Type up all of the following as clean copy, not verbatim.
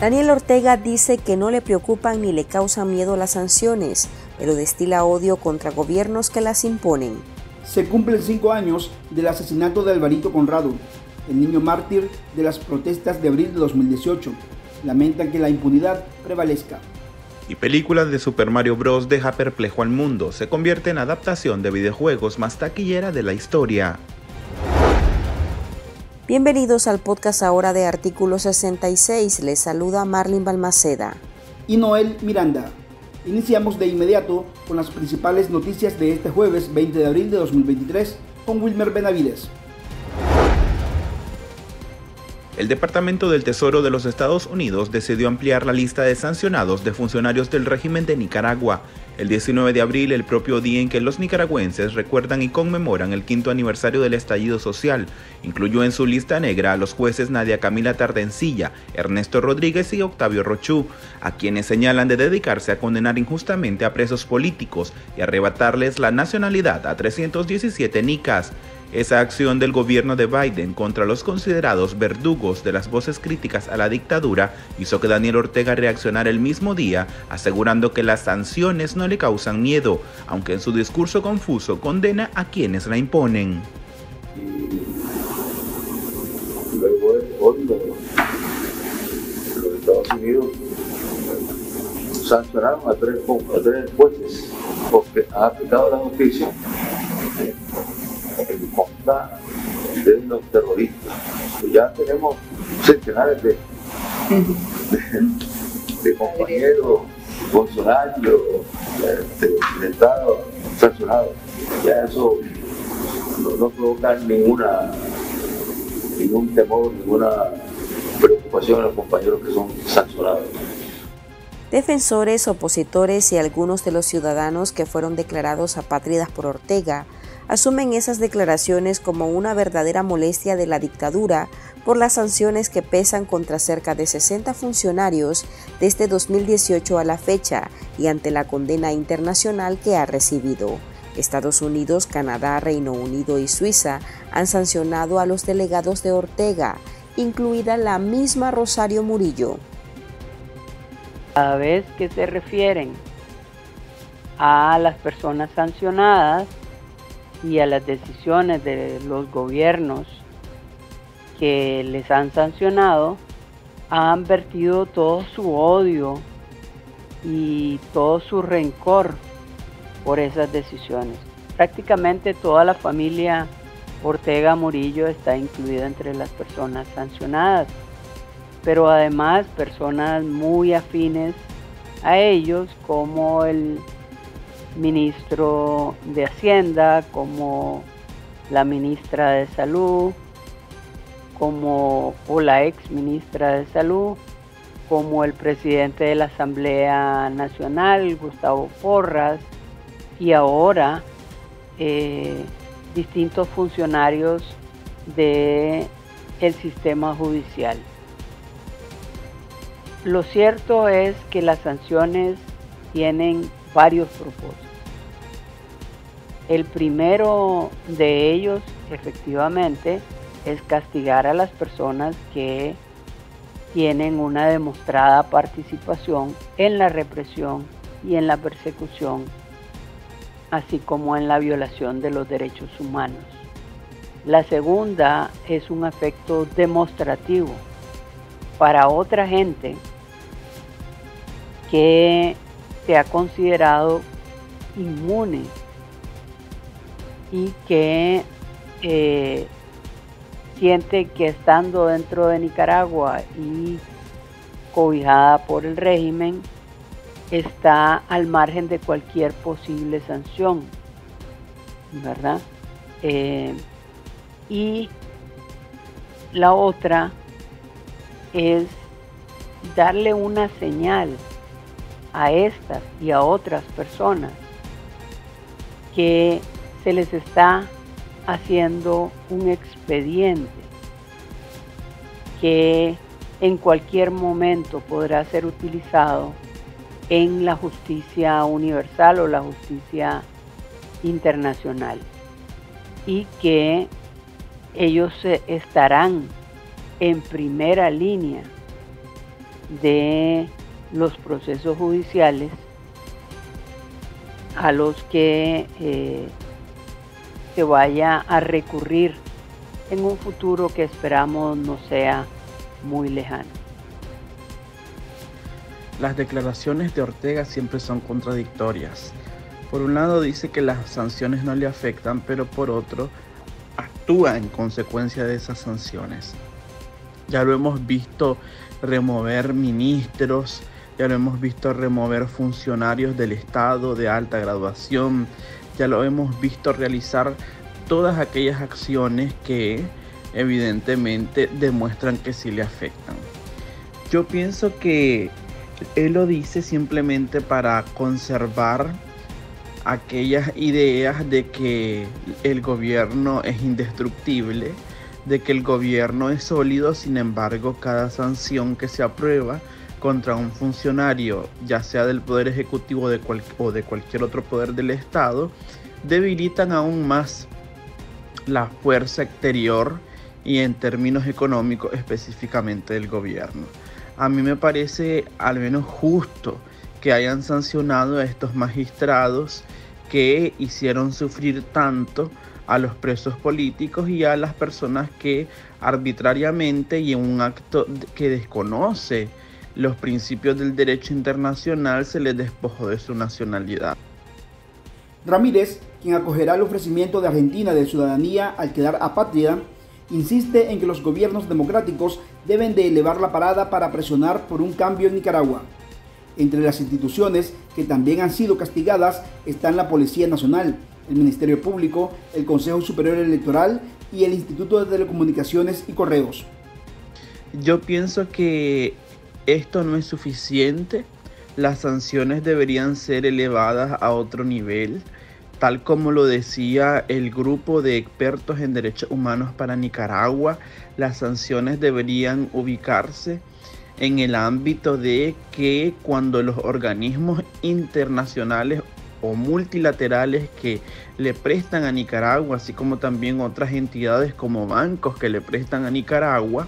Daniel Ortega dice que no le preocupan ni le causan miedo las sanciones, pero destila odio contra gobiernos que las imponen. Se cumplen 5 años del asesinato de Alvarito Conrado, el niño mártir de las protestas de abril de 2018. Lamentan que la impunidad prevalezca. Y película de Super Mario Bros. Deja perplejo al mundo, se convierte en adaptación de videojuegos más taquillera de la historia. Bienvenidos al podcast ahora de Artículo 66, les saluda Marlin Balmaceda y Noel Miranda. Iniciamos de inmediato con las principales noticias de este jueves 20 de abril de 2023 con Wilmer Benavides. El Departamento del Tesoro de los Estados Unidos decidió ampliar la lista de sancionados de funcionarios del régimen de Nicaragua. El 19 de abril, el propio día en que los nicaragüenses recuerdan y conmemoran el 5º aniversario del estallido social, incluyó en su lista negra a los jueces Nadia Camila Tardencilla, Ernesto Rodríguez y Octavio Rochú, a quienes señalan de dedicarse a condenar injustamente a presos políticos y arrebatarles la nacionalidad a 317 nicas. Esa acción del gobierno de Biden contra los considerados verdugos de las voces críticas a la dictadura hizo que Daniel Ortega reaccionara el mismo día, asegurando que las sanciones no le causan miedo, aunque en su discurso confuso condena a quienes la imponen. Luego hoy los Estados Unidos sancionaron a tres jueces porque han aplicado la justicia en contra de los terroristas. Ya tenemos centenares de compañeros funcionarios de Estado sancionados. Ya eso no provoca ningún temor, ninguna preocupación a los compañeros que son sancionados. Defensores, opositores y algunos de los ciudadanos que fueron declarados apátridas por Ortega asumen esas declaraciones como una verdadera molestia de la dictadura por las sanciones que pesan contra cerca de 60 funcionarios desde 2018 a la fecha y ante la condena internacional que ha recibido. Estados Unidos, Canadá, Reino Unido y Suiza han sancionado a los delegados de Ortega, incluida la misma Rosario Murillo. Cada vez que se refieren a las personas sancionadas y a las decisiones de los gobiernos que les han sancionado, han vertido todo su odio y todo su rencor por esas decisiones. Prácticamente toda la familia Ortega Murillo está incluida entre las personas sancionadas, pero además personas muy afines a ellos, como el ministro de Hacienda, como la ministra de Salud, o la ex ministra de Salud, como el presidente de la Asamblea Nacional, Gustavo Porras, y ahora distintos funcionarios del sistema judicial. Lo cierto es que las sanciones tienen varios propósitos. El primero de ellos, efectivamente, es castigar a las personas que tienen una demostrada participación en la represión y en la persecución, así como en la violación de los derechos humanos. La segunda es un efecto demostrativo para otra gente que se ha considerado inmune y que siente que estando dentro de Nicaragua y cobijada por el régimen, está al margen de cualquier posible sanción, ¿verdad? Y la otra es darle una señal a estas y a otras personas que se les está haciendo un expediente que en cualquier momento podrá ser utilizado en la justicia universal o la justicia internacional, y que ellos estarán en primera línea de los procesos judiciales a los que se vaya a recurrir en un futuro que esperamos no sea muy lejano. Las declaraciones de Ortega siempre son contradictorias. Por un lado dice que las sanciones no le afectan, pero por otro actúa en consecuencia de esas sanciones. Ya lo hemos visto remover ministros, ya lo hemos visto remover funcionarios del Estado de alta graduación, ya lo hemos visto realizar todas aquellas acciones que evidentemente demuestran que sí le afectan. Yo pienso que él lo dice simplemente para conservar aquellas ideas de que el gobierno es indestructible, de que el gobierno es sólido. Sin embargo, cada sanción que se aprueba contra un funcionario, ya sea del Poder Ejecutivo o de cualquier otro poder del Estado, debilitan aún más la fuerza exterior y en términos económicos específicamente del gobierno. A mí me parece al menos justo que hayan sancionado a estos magistrados que hicieron sufrir tanto a los presos políticos y a las personas que arbitrariamente y en un acto que desconoce los principios del derecho internacional se les despojó de su nacionalidad. Ramírez, quien acogerá el ofrecimiento de Argentina de ciudadanía al quedar apátrida, insiste en que los gobiernos democráticos deben de elevar la parada para presionar por un cambio en Nicaragua. Entre las instituciones que también han sido castigadas están la Policía Nacional, el Ministerio Público, el Consejo Superior Electoral y el Instituto de Telecomunicaciones y Correos. Yo pienso que esto no es suficiente. Las sanciones deberían ser elevadas a otro nivel, tal como lo decía el grupo de expertos en derechos humanos para Nicaragua. Las sanciones deberían ubicarse en el ámbito de que cuando los organismos internacionales o multilaterales que le prestan a Nicaragua, así como también otras entidades como bancos que le prestan a Nicaragua,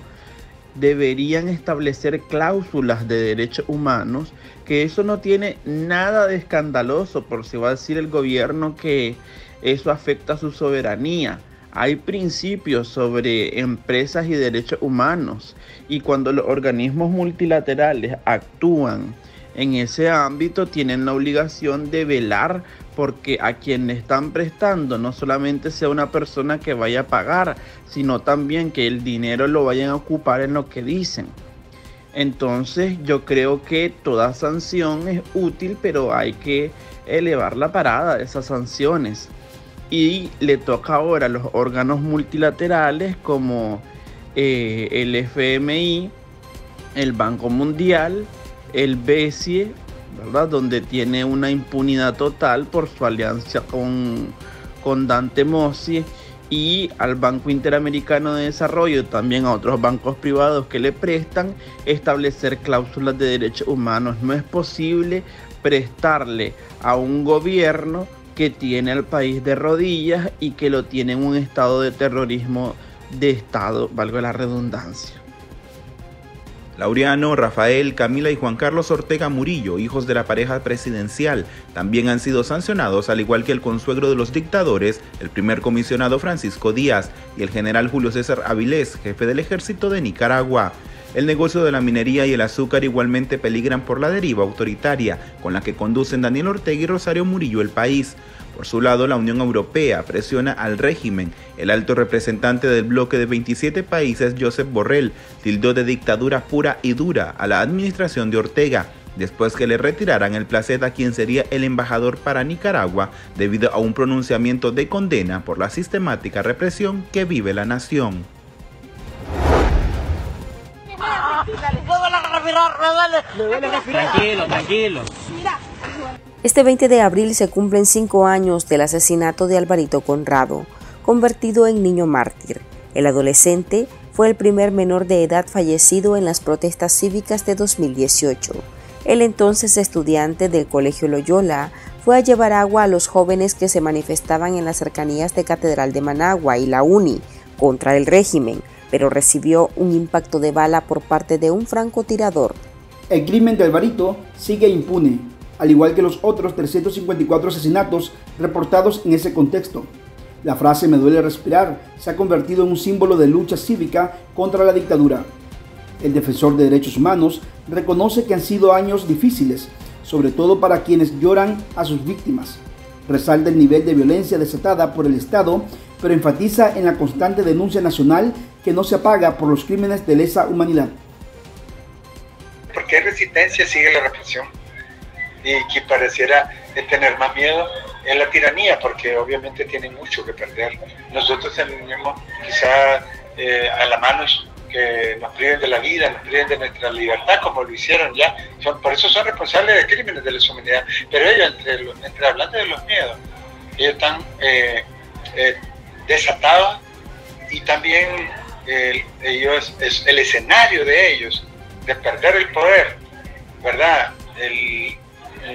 deberían establecer cláusulas de derechos humanos, que eso no tiene nada de escandaloso, por si va a decir el gobierno que eso afecta a su soberanía. Hay principios sobre empresas y derechos humanos, y cuando los organismos multilaterales actúan en ese ámbito tienen la obligación de velar porque a quien le están prestando no solamente sea una persona que vaya a pagar, sino también que el dinero lo vayan a ocupar en lo que dicen. Entonces yo creo que toda sanción es útil, pero hay que elevar la parada de esas sanciones. Y le toca ahora a los órganos multilaterales como el FMI, el Banco Mundial, el BCE, ¿verdad?, donde tiene una impunidad total por su alianza con Dante Mossi, y al Banco Interamericano de Desarrollo, también a otros bancos privados que le prestan, establecer cláusulas de derechos humanos. No es posible prestarle a un gobierno que tiene al país de rodillas y que lo tiene en un estado de terrorismo de Estado, valga la redundancia. Laureano, Rafael, Camila y Juan Carlos Ortega Murillo, hijos de la pareja presidencial, también han sido sancionados, al igual que el consuegro de los dictadores, el primer comisionado Francisco Díaz y el general Julio César Avilés, jefe del ejército de Nicaragua. El negocio de la minería y el azúcar igualmente peligran por la deriva autoritaria con la que conducen Daniel Ortega y Rosario Murillo el país. Por su lado, la Unión Europea presiona al régimen. El alto representante del bloque de 27 países, Josep Borrell, tildó de dictadura pura y dura a la administración de Ortega, después que le retiraran el placet a quien sería el embajador para Nicaragua debido a un pronunciamiento de condena por la sistemática represión que vive la nación. Tranquilo. Este 20 de abril se cumplen 5 años del asesinato de Alvarito Conrado, convertido en niño mártir. El adolescente fue el primer menor de edad fallecido en las protestas cívicas de 2018. El entonces estudiante del Colegio Loyola fue a llevar agua a los jóvenes que se manifestaban en las cercanías de Catedral de Managua y la UNI contra el régimen, pero recibió un impacto de bala por parte de un francotirador. El crimen de Alvarito sigue impune, al igual que los otros 354 asesinatos reportados en ese contexto. La frase "me duele respirar" se ha convertido en un símbolo de lucha cívica contra la dictadura. El defensor de derechos humanos reconoce que han sido años difíciles, sobre todo para quienes lloran a sus víctimas. Resalta el nivel de violencia desatada por el Estado, pero enfatiza en la constante denuncia nacional que no se apaga por los crímenes de lesa humanidad. Porque hay resistencia, sigue la represión. Y que pareciera tener más miedo es la tiranía, porque obviamente tienen mucho que perder. Nosotros tenemos quizá a la mano que nos priven de la vida, nos priven de nuestra libertad, como lo hicieron ya. Por eso son responsables de crímenes de lesa humanidad. Pero ellos, entre hablando de los miedos, ellos están desatados, y también ellos, es el escenario de ellos, de perder el poder, ¿verdad?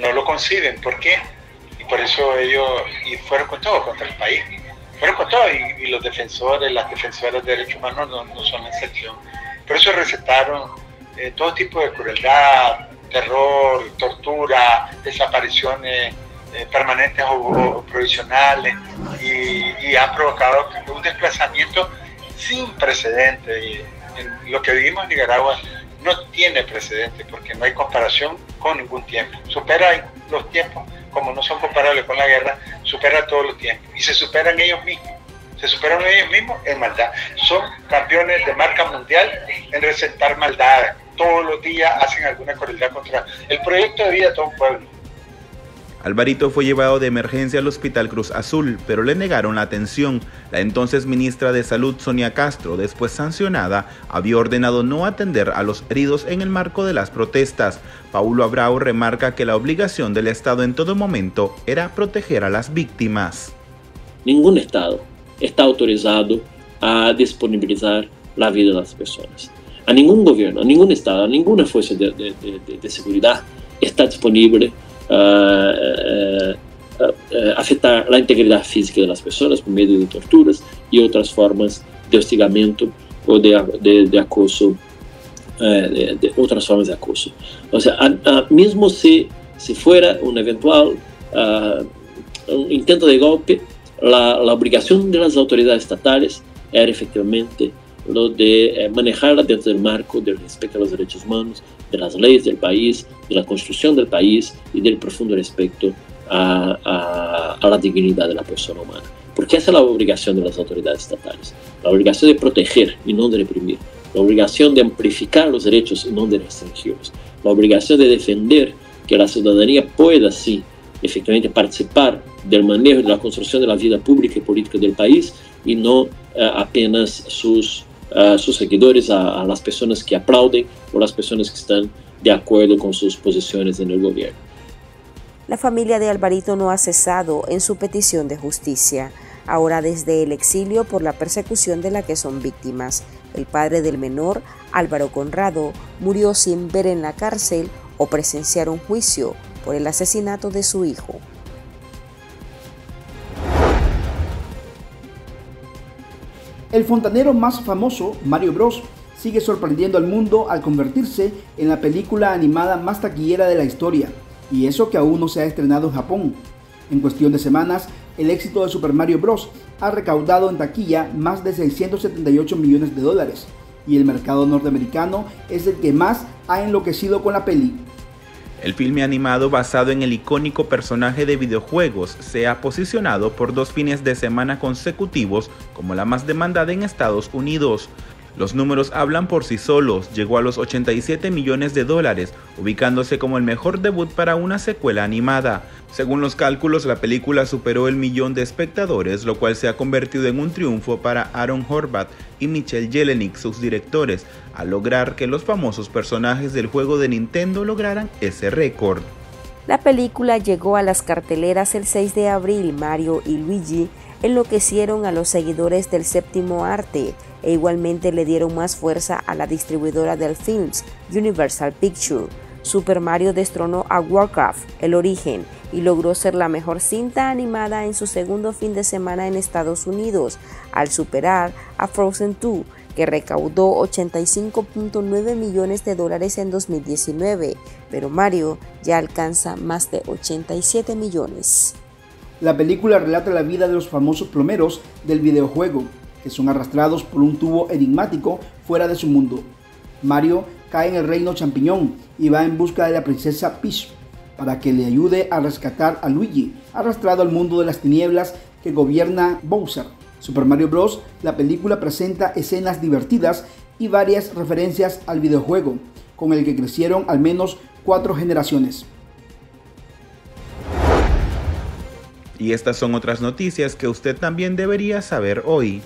No lo conciben. ¿Por qué? Y por eso ellos fueron con todo contra el país. Fueron con todo, y los defensores, las defensoras de derechos humanos no son la excepción. Por eso recetaron todo tipo de crueldad, terror, tortura, desapariciones permanentes o provisionales, y han provocado un desplazamiento sin precedentes. Y lo que vivimos en Nicaragua no tiene precedente, porque no hay comparación con ningún tiempo. Supera los tiempos, como no son comparables con la guerra, supera todos los tiempos, y se superan ellos mismos. Se superan ellos mismos en maldad. Son campeones de marca mundial en resentar maldades. Todos los días hacen alguna crueldad contra el proyecto de vida de todo un pueblo. Alvarito fue llevado de emergencia al Hospital Cruz Azul, pero le negaron la atención. La entonces ministra de Salud, Sonia Castro, después sancionada, había ordenado no atender a los heridos en el marco de las protestas. Paulo Abrao remarca que la obligación del Estado en todo momento era proteger a las víctimas. Ningún Estado está autorizado a disponibilizar la vida de las personas. A ningún gobierno, a ningún Estado, a ninguna fuerza de seguridad está disponible afectar la integridad física de las personas por medio de torturas y otras formas de hostigamiento o de acoso, de otras formas de acoso. O sea, mismo si fuera un eventual un intento de golpe, la obligación de las autoridades estatales era efectivamente lo de manejarla dentro del marco del respeto a los derechos humanos, de las leyes del país, de la construcción del país y del profundo respeto a la dignidad de la persona humana. Porque esa es la obligación de las autoridades estatales, la obligación de proteger y no de reprimir, la obligación de amplificar los derechos y no de restringirlos, la obligación de defender que la ciudadanía pueda, sí, efectivamente participar del manejo de la construcción de la vida pública y política del país, y no apenas sus seguidores, a las personas que aplauden o las personas que están de acuerdo con sus posiciones en el gobierno. La familia de Alvarito no ha cesado en su petición de justicia, ahora desde el exilio por la persecución de la que son víctimas. El padre del menor, Álvaro Conrado, murió sin ver en la cárcel o presenciar un juicio por el asesinato de su hijo. El fontanero más famoso, Mario Bros, sigue sorprendiendo al mundo al convertirse en la película animada más taquillera de la historia, y eso que aún no se ha estrenado en Japón. En cuestión de semanas, el éxito de Super Mario Bros. Ha recaudado en taquilla más de 678 millones de dólares, y el mercado norteamericano es el que más ha enloquecido con la peli. El filme animado basado en el icónico personaje de videojuegos se ha posicionado por 2 fines de semana consecutivos como la más demandada en Estados Unidos. Los números hablan por sí solos, llegó a los 87 millones de dólares, ubicándose como el mejor debut para una secuela animada. Según los cálculos, la película superó el 1.000.000 de espectadores, lo cual se ha convertido en un triunfo para Aaron Horvath y Michelle Jelenic, sus directores, al lograr que los famosos personajes del juego de Nintendo lograran ese récord. La película llegó a las carteleras el 6 de abril. Mario y Luigi enloquecieron a los seguidores del séptimo arte e igualmente le dieron más fuerza a la distribuidora del Films, Universal Pictures. Super Mario destronó a Warcraft, El Origen, y logró ser la mejor cinta animada en su segundo fin de semana en Estados Unidos, al superar a Frozen 2, que recaudó 85.9 millones de dólares en 2019, pero Mario ya alcanza más de 87 millones. La película relata la vida de los famosos plomeros del videojuego, que son arrastrados por un tubo enigmático fuera de su mundo. Mario cae en el reino champiñón y va en busca de la princesa Peach para que le ayude a rescatar a Luigi, arrastrado al mundo de las tinieblas que gobierna Bowser. Super Mario Bros., la película presenta escenas divertidas y varias referencias al videojuego, con el que crecieron al menos 4 generaciones. Y estas son otras noticias que usted también debería saber hoy.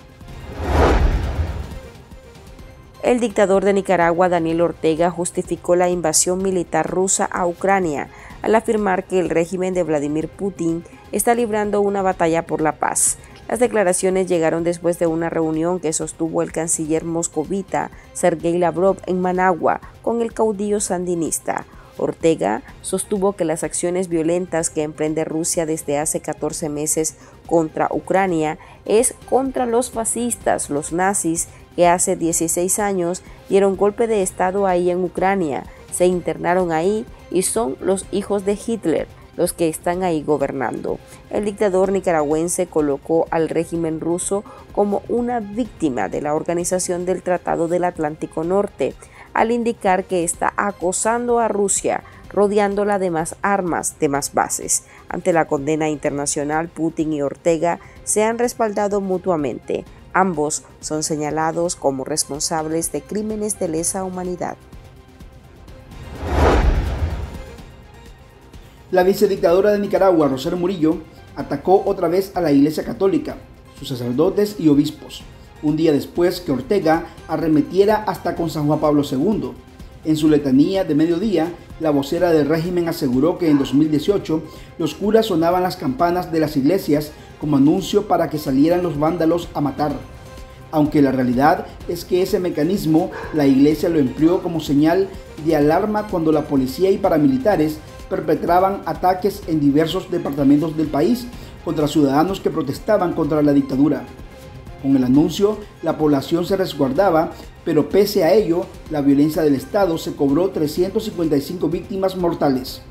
El dictador de Nicaragua, Daniel Ortega, justificó la invasión militar rusa a Ucrania al afirmar que el régimen de Vladimir Putin está librando una batalla por la paz. Las declaraciones llegaron después de una reunión que sostuvo el canciller moscovita Sergei Lavrov en Managua con el caudillo sandinista. Ortega sostuvo que las acciones violentas que emprende Rusia desde hace 14 meses contra Ucrania es contra los fascistas, los nazis, que hace 16 años dieron golpe de estado ahí en Ucrania, se internaron ahí y son los hijos de Hitler los que están ahí gobernando. El dictador nicaragüense colocó al régimen ruso como una víctima de la Organización del Tratado del Atlántico Norte, al indicar que está acosando a Rusia, rodeándola de más armas, de más bases. Ante la condena internacional, Putin y Ortega se han respaldado mutuamente. Ambos son señalados como responsables de crímenes de lesa humanidad. La vicedictadora de Nicaragua, Rosario Murillo, atacó otra vez a la Iglesia Católica, sus sacerdotes y obispos, un día después que Ortega arremetiera hasta con San Juan Pablo II. En su letanía de mediodía, la vocera del régimen aseguró que en 2018 los curas sonaban las campanas de las iglesias como anuncio para que salieran los vándalos a matar. Aunque la realidad es que ese mecanismo la iglesia lo empleó como señal de alarma cuando la policía y paramilitares perpetraban ataques en diversos departamentos del país contra ciudadanos que protestaban contra la dictadura. Con el anuncio, la población se resguardaba, pero pese a ello, la violencia del Estado se cobró 355 víctimas mortales.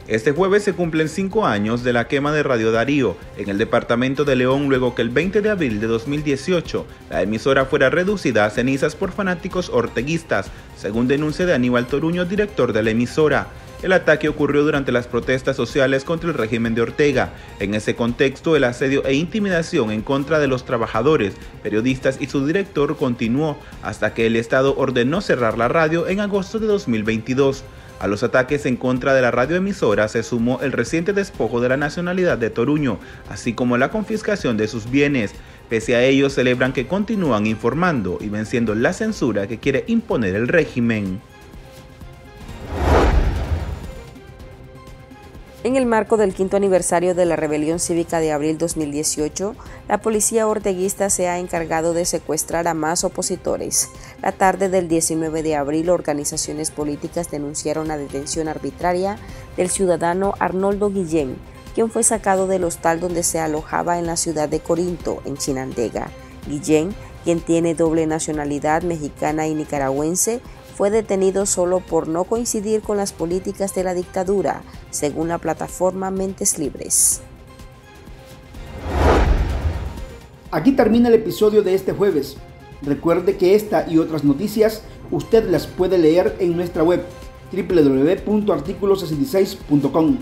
Este jueves se cumplen 5 años de la quema de Radio Darío en el departamento de León, luego que el 20 de abril de 2018 la emisora fuera reducida a cenizas por fanáticos orteguistas, según denuncia de Aníbal Toruño, director de la emisora. El ataque ocurrió durante las protestas sociales contra el régimen de Ortega. En ese contexto, el asedio e intimidación en contra de los trabajadores, periodistas y su director continuó hasta que el Estado ordenó cerrar la radio en agosto de 2022. A los ataques en contra de la radioemisora se sumó el reciente despojo de la nacionalidad de Toruño, así como la confiscación de sus bienes. Pese a ello, celebran que continúan informando y venciendo la censura que quiere imponer el régimen. En el marco del 5º aniversario de la rebelión cívica de abril 2018, la policía orteguista se ha encargado de secuestrar a más opositores. La tarde del 19 de abril, organizaciones políticas denunciaron la detención arbitraria del ciudadano Arnoldo Guillén, quien fue sacado del hostal donde se alojaba en la ciudad de Corinto, en Chinandega. Guillén, quien tiene doble nacionalidad mexicana y nicaragüense, fue detenido solo por no coincidir con las políticas de la dictadura, según la plataforma Mentes Libres. Aquí termina el episodio de este jueves. Recuerde que esta y otras noticias usted las puede leer en nuestra web www.articulo66.com.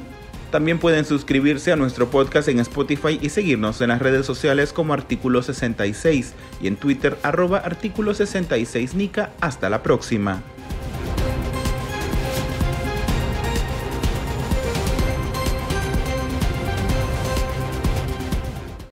También pueden suscribirse a nuestro podcast en Spotify y seguirnos en las redes sociales como Artículo 66 y en Twitter @Artículo 66 Nica. Hasta la próxima.